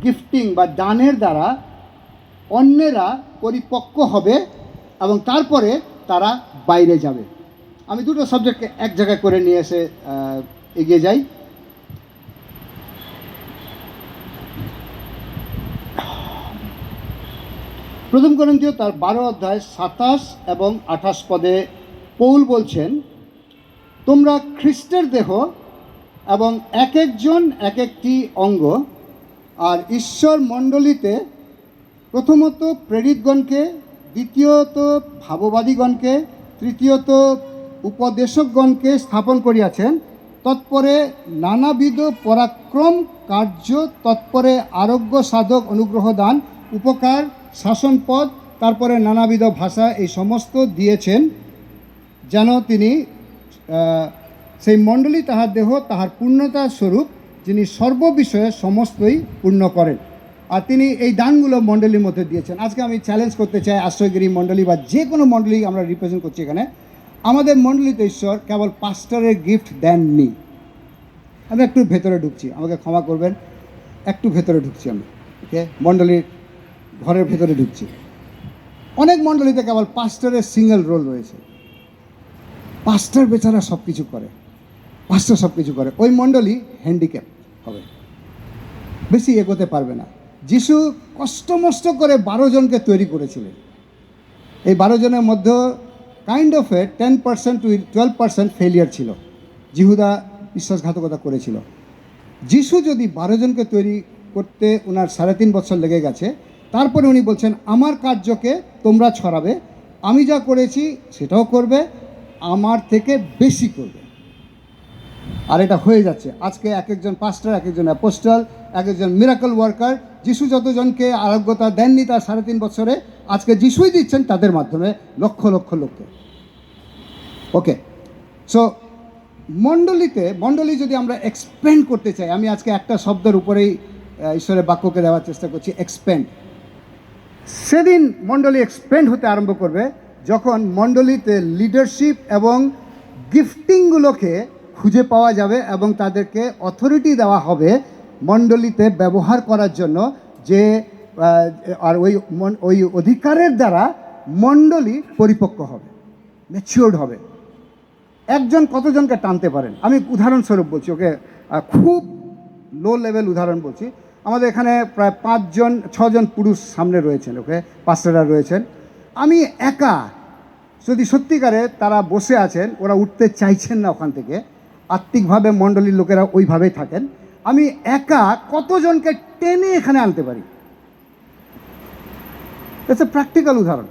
Gifting বা দানের দ্বারা অন্যেরা পরিপক্ক হবে এবং তারপরে তারা বাইরে যাবে। আমি দুটো সাবজেক্টকে এক জায়গায় করে নিয়ে এসে এগিয়ে যাই। প্রথম করিন্থীয় তার 12 অধ্যায় 27 এবং 28 পদে পৌল বলছেন, তোমরা খ্রিস্টের দেহ এবং এক একজন এক একটি অঙ্গ, আর ঈশ্বর মণ্ডলীতে প্রথমত প্রেরিতগণকে, দ্বিতীয়ত ভাববাদীগণকে, তৃতীয়ত উপদেশকগণকে স্থাপন করিয়াছেন, তৎপরে নানাবিধ পরাক্রম কার্য, তৎপরে আরোগ্য সাধক অনুগ্রহ দান, উপকার, শাসনপদ, তারপরে নানাবিধ ভাষা, এই সমস্ত দিয়েছেন, যেন তিনি সেই মণ্ডলী তাহার দেহ তাহার পূর্ণতার স্বরূপ, যিনি সর্ববিষয়ে সমস্তই পূর্ণ করেন। আর তিনি এই দানগুলো মণ্ডলীর মধ্যে দিয়েছেন। আজকে আমি চ্যালেঞ্জ করতে চাই আশ্রয়গিরি মণ্ডলী বা যে কোনো মণ্ডলী আমরা রিপ্রেজেন্ট করছি এখানে, আমাদের মণ্ডলীতে ঈশ্বর কেবল পাস্টারের গিফট দেননি। আমি একটু ভেতরে ঢুকছি, আমাকে ক্ষমা করবেন, একটু ভেতরে ঢুকছি আমি, ওকে, মণ্ডলীর ঘরের ভেতরে ঢুকছি। অনেক মণ্ডলীতে কেবল পাস্টারের সিঙ্গেল রোল রয়েছে। পাস্টার বেচারা সব কিছু করে, পাস্টার সব কিছু করে, ওই মণ্ডলী হ্যান্ডিক্যাপ হবে, বেশি এগোতে পারবে না। যিশু কষ্টমষ্ট করে 12 জনকে তৈরি করেছিলেন। এই 12 জনের মধ্যে কাইন্ড অফ 10% to 12% ফেলিয়ার ছিল। জিহুদা বিশ্বাসঘাতকতা করেছিল। যিশু যদি 12 জনকে তৈরি করতে ওনার 3.5 বছর লেগে গেছে, তারপরে উনি বলছেন আমার কার্যকে তোমরা ছড়াবে, আমি যা করেছি সেটাও করবে, আমার থেকে বেশি করবে। আর এটা হয়ে যাচ্ছে। আজকে এক একজন পাস্টার, এক একজন অ্যাপোস্টল, এক একজন মিরাকল ওয়ার্কার। যিশু যতজনকে আরোগ্যতা দেননি তার 3.5 বছরে, আজকে যিশুই দিচ্ছেন তাদের মাধ্যমে লক্ষ লক্ষ লোককে। ওকে, সো মণ্ডলী যদি আমরা এক্সপ্যান্ড করতে চাই, আমি আজকে একটা শব্দের উপরেই ঈশ্বরের বাক্যকে দেওয়ার চেষ্টা করছি, এক্সপ্যান্ড। সেদিন মণ্ডলী এক্সপ্যান্ড হতে আরম্ভ করবে যখন মণ্ডলীতে লিডারশিপ এবং গিফটিংগুলোকে খুঁজে পাওয়া যাবে এবং তাদেরকে অথরিটি দেওয়া হবে মণ্ডলীতে ব্যবহার করার জন্য, যে আর ওই অধিকারের দ্বারা মণ্ডলী পরিপক্ক হবে, ম্যাচিওর্ড হবে। একজন কতজনকে টানতে পারেন? আমি উদাহরণস্বরূপ বলছি, ওকে, খুব লো লেভেল উদাহরণ বলছি। আমাদের এখানে প্রায় 6 জন পুরুষ সামনে রয়েছেন, ওকে, পাস্টাররা রয়েছেন। আমি একা, যদি সত্যিকারে তারা বসে আছেন, ওরা উঠতে চাইছেন না ওখান থেকে, আত্মিকভাবে মণ্ডলীর লোকেরা ওইভাবেই থাকেন, আমি একা কতজনকে টেনে এখানে আনতে পারি? ইটস এ প্র্যাকটিক্যাল উদাহরণ।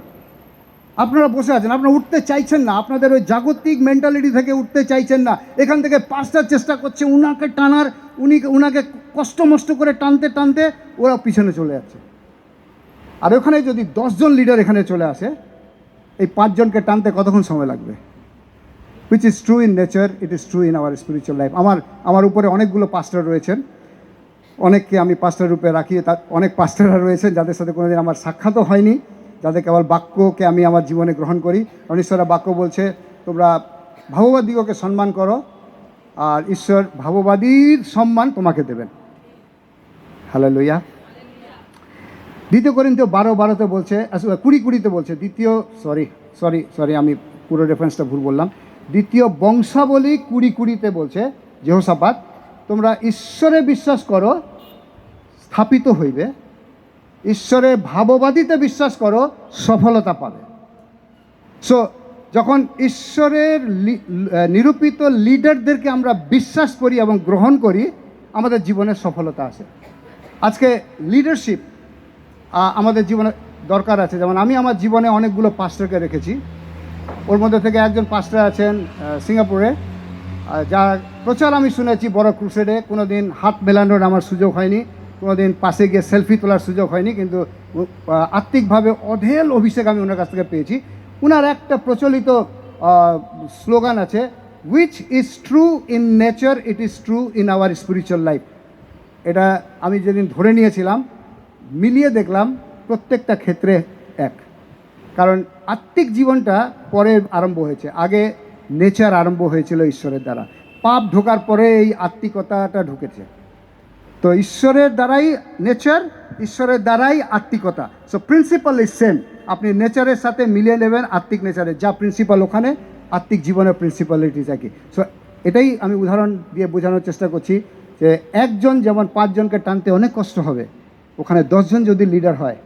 আপনারা বসে আছেন, আপনারা উঠতে চাইছেন না, আপনাদের ওই জাগতিক মেন্টালিটি থেকে উঠতে চাইছেন না, এখান থেকে পাস্টার চেষ্টা করছে উনাকে টানার, উনাকে কষ্ট করে টানতে টানতে ওরা পিছনে চলে যাচ্ছে। আর ওখানে যদি 10 জন লিডার এখানে চলে আসে, এই 5 জনকে টানতে কতক্ষণ সময় লাগবে? Which is true in nature, it is true in our spiritual life. আমার উপরে অনেকগুলো পাস্টার রয়েছেন, অনেককে আমি পাস্টার রূপে রাখি। তার অনেক পাস্টাররা রয়েছেন যাদের সাথে কোনোদিন আমার সাক্ষাৎও হয়নি, যাদের কেবল বাক্যকে আমি আমার জীবনে গ্রহণ করি। ঈশ্বরের বাক্য বলছে তোমরা ভাববাদীকে সম্মান করো, আর ঈশ্বর ভাববাদীর সম্মান তোমাকে দেবেন। হালেলুয়া। 2 করিন্থীয় 12:12-তে বলছে, 20-20-তে বলছে, সরি আমি পুরো রেফারেন্সটা ভুল বললাম। 2 বংশাবলী 20-20-তে বলছে, যেহোশাফাত, তোমরা ঈশ্বরে বিশ্বাস করো, স্থাপিত হইবে, ঈশ্বরে ভাববাদীতে বিশ্বাস করো, সফলতা পাবে। সো যখন ঈশ্বরের নিরূপিত লিডারদেরকে আমরা বিশ্বাস করি এবং গ্রহণ করি, আমাদের জীবনে সফলতা আসে। আজকে লিডারশিপ আমাদের জীবনে দরকার আছে। যেমন আমি আমার জীবনে অনেকগুলো পাস্টারকে রেখেছি, ওর মধ্যে থেকে একজন পাস্টার আছেন সিঙ্গাপুরে, যার প্রচার আমি শুনেছি বড় ক্রুসেডে। কোনো দিন হাত মেলানোর আমার সুযোগ হয়নি, কোনো দিন পাশে গিয়ে সেলফি তোলার সুযোগ হয়নি, কিন্তু আত্মিকভাবে অঢেল অভিষেক আমি ওনার কাছ থেকে পেয়েছি। ওনার একটা প্রচলিত স্লোগান আছে, which is true in nature, it is true in our spiritual life. এটা আমি যেদিন ধরে নিয়েছিলাম, মিলিয়ে দেখলাম প্রত্যেকটা ক্ষেত্রে এক। কারণ আত্মিক জীবনটা পরে আরম্ভ হয়েছে, আগে নেচার আরম্ভ হয়েছিল ঈশ্বরের দ্বারা। পাপ ঢোকার পরে এই আত্মিকতাটা ঢুকেছে। তো ঈশ্বরের দ্বারাই নেচার, ঈশ্বরের দ্বারাই আত্মিকতা। So principle is same. আপনি নেচারের সাথে মিলিয়ে নেবেন আত্মিক নেচারে যা প্রিন্সিপাল, ওখানে আত্মিক জীবনের প্রিন্সিপালিটিস একই। সো এটাই আমি উদাহরণ দিয়ে বোঝানোর চেষ্টা করছি যে একজন যেমন 5 জনকে টানতে অনেক কষ্ট হবে, ওখানে 10 জন যদি লিডার হয়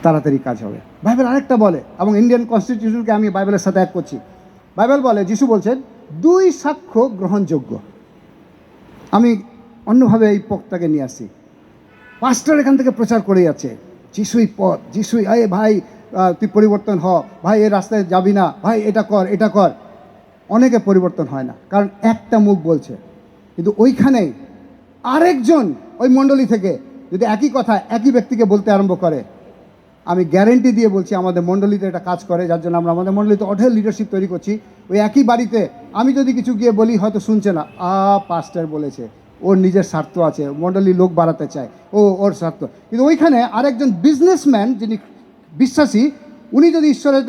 তাড়াতাড়ি কাজ হবে। বাইবেল আরেকটা বলে, এবং ইন্ডিয়ান কনস্টিটিউশনকে আমি বাইবেলের সাথে এক করছি। বাইবেল বলে, যিশু বলছেন 2 সাক্ষ্য গ্রহণযোগ্য। আমি অন্যভাবে এই পথটাকে নিয়ে আসছি। পাস্টার এখান থেকে প্রচার করে যাচ্ছে যিশুই পথ, যিশুই, আরে ভাই তুই পরিবর্তন হ, ভাই এই রাস্তায় যাবি না, ভাই এটা কর এটা কর। অনেকে পরিবর্তন হয় না, কারণ একটা মুখ বলছে। কিন্তু ওইখানেই আরেকজন ওই মণ্ডলী থেকে যদি একই কথা একই ব্যক্তিকে বলতে আরম্ভ করে, আমি গ্যারেন্টি দিয়ে বলছি আমাদের মণ্ডলীতে এটা কাজ করে, যার জন্য আমরা আমাদের মণ্ডলীতে অঢেল লিডারশিপ তৈরি করছি। ওই একই বাড়িতে আমি যদি কিছু গিয়ে বলি, হয়তো শুনছে না, পাস্টার বলেছে, ওর নিজের স্বার্থ আছে, মণ্ডলী লোক বাড়াতে চায়, ওর স্বার্থ। কিন্তু ওইখানে আরেকজন বিজনেসম্যান যিনি বিশ্বাসী, উনি যদি ঈশ্বরের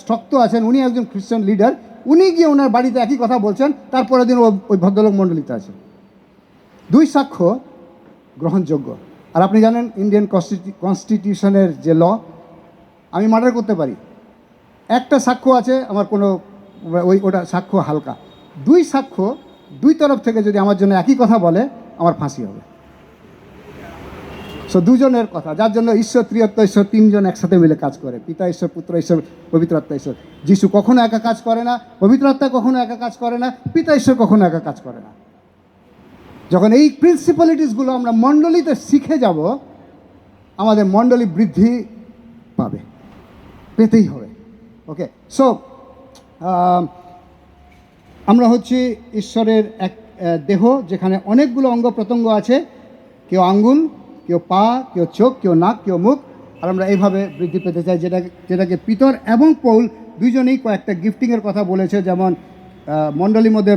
শক্ত আছেন, উনি একজন খ্রিস্টান লিডার, উনি গিয়ে ওনার বাড়িতে একই কথা বলছেন, তারপরের দিন ওই ভদ্রলোক মণ্ডলীতে আছে। 2 সাক্ষ্য গ্রহণযোগ্য। আর আপনি জানেন ইন্ডিয়ান কনস্টিটিউশনের যে ল, আমি মার্ডার করতে পারি, একটা সাক্ষ্য আছে, আমার কোনো ওটা সাক্ষ্য হালকা। 2 সাক্ষ্য 2 তরফ থেকে যদি আমার জন্য একই কথা বলে, আমার ফাঁসি হবে। সো 2 জনের কথা, যার জন্য ঈশ্বর ত্রিত্ব ঈশ্বর 3 জন একসাথে মিলে কাজ করে, পিতা ঈশ্বর, পুত্র ঈশ্বর, পবিত্র আত্মা ঈশ্বর। যিশু কখনো একা কাজ করে না, পবিত্র আত্মা কখনো একা কাজ করে না, পিতা ঈশ্বর কখনো একা কাজ করে না। যখন এই প্রিন্সিপালিটিসগুলো আমরা মণ্ডলীতে শিখে যাব, আমাদের মণ্ডলী বৃদ্ধি পাবে, পেতেই হবে। ওকে, সো আমরা হচ্ছে ঈশ্বরের এক দেহ, যেখানে অনেকগুলো অঙ্গ প্রত্যঙ্গ আছে, কেউ আঙ্গুল, কেউ পা, কেউ চোখ, কেউ নাক, কেউ মুখ। আর আমরা এইভাবে বৃদ্ধি পেতে চাই, যেটাকে পিতর এবং পৌল দুজনেই কয়েকটা গিফটিংয়ের কথা বলেছে। যেমন মণ্ডলীর মধ্যে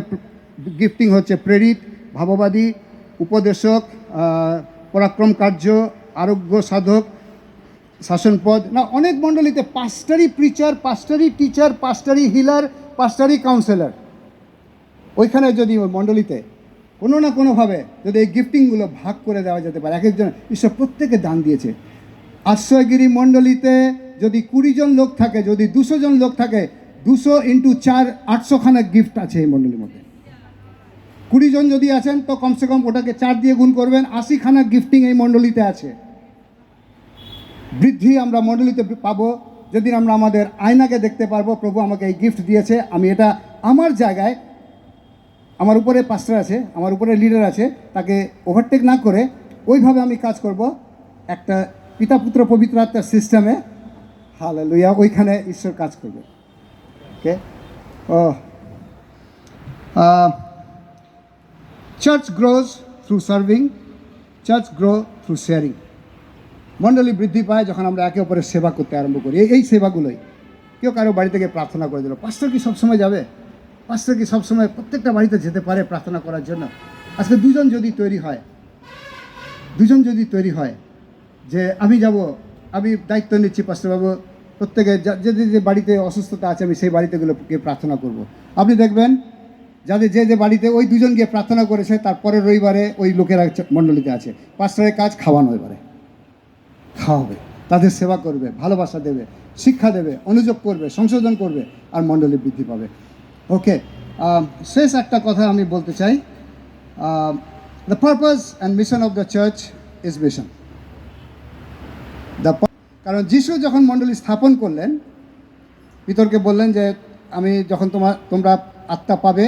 গিফটিং হচ্ছে প্রেরিত, ভাববাদী, উপদেশক, পরাক্রম কার্য, আরোগ্য সাধক, শাসনপদ। না, অনেক মণ্ডলীতে পাস্টারি প্রিচার, পাস্টারি টিচার, পাস্টারি হিলার, পাস্টারি কাউন্সেলর। ওইখানে যদি ওই মণ্ডলীতে কোনো না কোনোভাবে যদি এই গিফটিংগুলো ভাগ করে দেওয়া যেতে পারে, এক একজন ঈশ্বর প্রত্যেকে দান দিয়েছে। আশ্রয়গিরি মণ্ডলীতে যদি 20 জন লোক থাকে, যদি 200 জন লোক থাকে, 200 × 4 800খানা গিফট আছে এই মণ্ডলীর মধ্যে। 20 জন যদি আছেন তো কমসে কম ওটাকে 4 দিয়ে গুণ করবেন, 80খানা গিফটিং এই মণ্ডলীতে আছে। বৃদ্ধি আমরা মণ্ডলীতে পাবো যেদিন আমরা আমাদের আয়নাকে দেখতে পারবো, প্রভু আমাকে এই গিফট দিয়েছে, আমি এটা আমার জায়গায়, আমার উপরে পাস্টার আছে, আমার উপরে লিডার আছে, তাকে ওভারটেক না করে ওইভাবে আমি কাজ করব একটা পিতা পুত্র পবিত্র আত্মার সিস্টেমে। হালেলুয়া, ওইখানে ঈশ্বর কাজ করবে। Okay, church grows through serving, church grow through sharing. মণ্ডলী বৃদ্ধি পায় যখন আমরা একে অপরের সেবা করতে আরম্ভ করি। এই সেবাগুলোই, কেউ কারো বাড়ি থেকে প্রার্থনা করে দিল, পাস্টার কি সবসময় যাবে? পাস্টার কি সবসময় প্রত্যেকটা বাড়িতে যেতে পারে প্রার্থনা করার জন্য? আজকে 2 জন যদি তৈরি হয় যে আমি যাব, আমি দায়িত্ব নিচ্ছি পাস্টারবাবু, প্রত্যেকে যে বাড়িতে অসুস্থতা আছে আমি সেই বাড়িতেগুলো গিয়ে প্রার্থনা করব। আপনি দেখবেন যাদের যে বাড়িতে ওই 2 জন গিয়ে প্রার্থনা করেছে, তারপরের রবিবারে ওই লোকেরা মণ্ডলীতে আছে। পাস্টারের কাজ খাওয়ানো, এবারে খাওয়াবে, তাদের সেবা করবে, ভালোবাসা দেবে, শিক্ষা দেবে, অনুযোগ করবে, সংশোধন করবে, আর মণ্ডলী বৃদ্ধি পাবে। ওকে, শেষ একটা কথা আমি বলতে চাই। The purpose and mission of the church is mission. কারণ যিশু যখন মণ্ডলী স্থাপন করলেন, পিতরকে বললেন যে আমি যখন তোমরা আত্মা পাবে